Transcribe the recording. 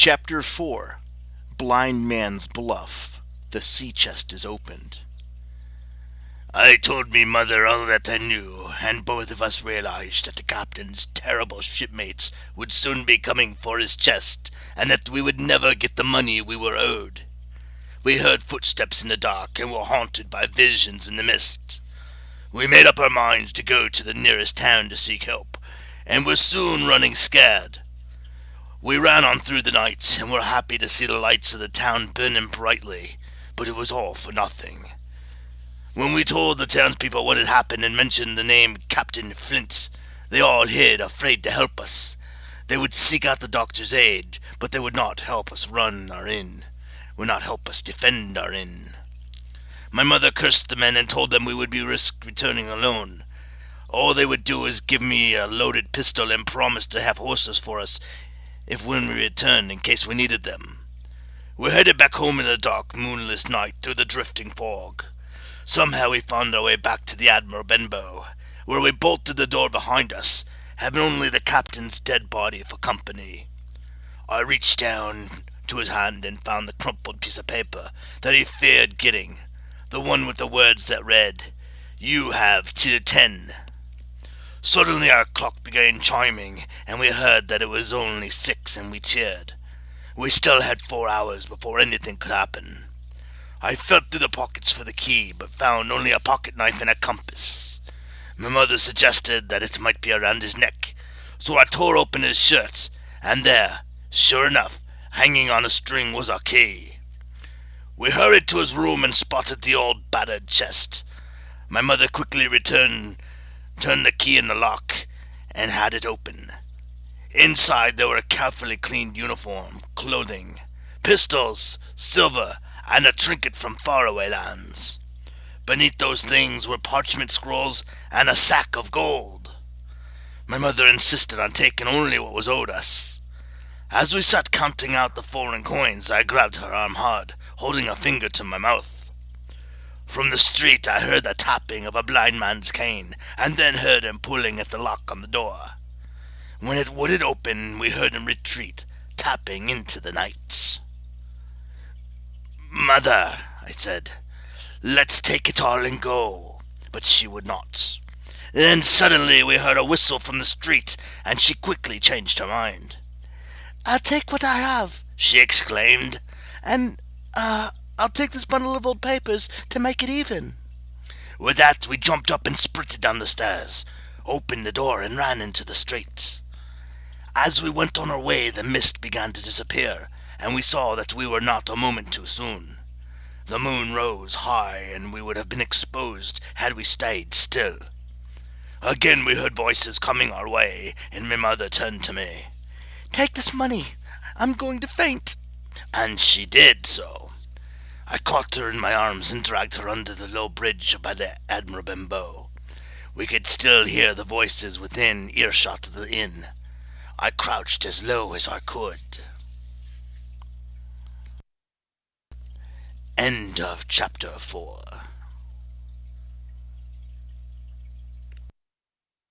Chapter 4 Blind Man's Bluff. The sea chest is opened. I told me mother all that I knew, and both of us realized that the captain's terrible shipmates would soon be coming for his chest, and that we would never get the money we were owed. We heard footsteps in the dark and were haunted by visions in the mist. We made up our minds to go to the nearest town to seek help, and were soon running scared. We ran on through the night, and were happy to see the lights of the town burning brightly, but it was all for nothing. When we told the townspeople what had happened and mentioned the name Captain Flint, they all hid, afraid to help us. They would seek out the doctor's aid, but they would not help us run our inn, would not help us defend our inn. My mother cursed the men and told them we would be risk returning alone. All they would do was give me a loaded pistol and promise to have horses for us if when we returned in case we needed them. We headed back home in the dark, moonless night through the drifting fog. Somehow we found our way back to the Admiral Benbow, where we bolted the door behind us, having only the captain's dead body for company. I reached down to his hand and found the crumpled piece of paper that he feared getting, the one with the words that read, "You have till 10. Suddenly our clock began chiming, and we heard that it was only 6, and we cheered. We still had 4 hours before anything could happen. I felt through the pockets for the key, but found only a pocket knife and a compass. My mother suggested that it might be around his neck, so I tore open his shirt, and there, sure enough, hanging on a string was our key. We hurried to his room and spotted the old battered chest. My mother quickly turned the key in the lock, and had it open. Inside there were a carefully cleaned uniform, clothing, pistols, silver, and a trinket from faraway lands. Beneath those things were parchment scrolls and a sack of gold. My mother insisted on taking only what was owed us. As we sat counting out the foreign coins, I grabbed her arm hard, holding a finger to my mouth. From the street I heard the tapping of a blind man's cane, and then heard him pulling at the lock on the door. When it wouldn't open, we heard him retreat, tapping into the night. "Mother," I said, "let's take it all and go." But she would not. Then suddenly we heard a whistle from the street, and she quickly changed her mind. "I'll take what I have," she exclaimed, "and, I'll take this bundle of old papers to make it even." With that, we jumped up and sprinted down the stairs, opened the door, and ran into the street. As we went on our way, the mist began to disappear, and we saw that we were not a moment too soon. The moon rose high, and we would have been exposed had we stayed still. Again we heard voices coming our way, and my mother turned to me. "Take this money. I'm going to faint." And she did so. I caught her in my arms and dragged her under the low bridge by the Admiral Benbow. We could still hear the voices within earshot of the inn. I crouched as low as I could. End of chapter 4.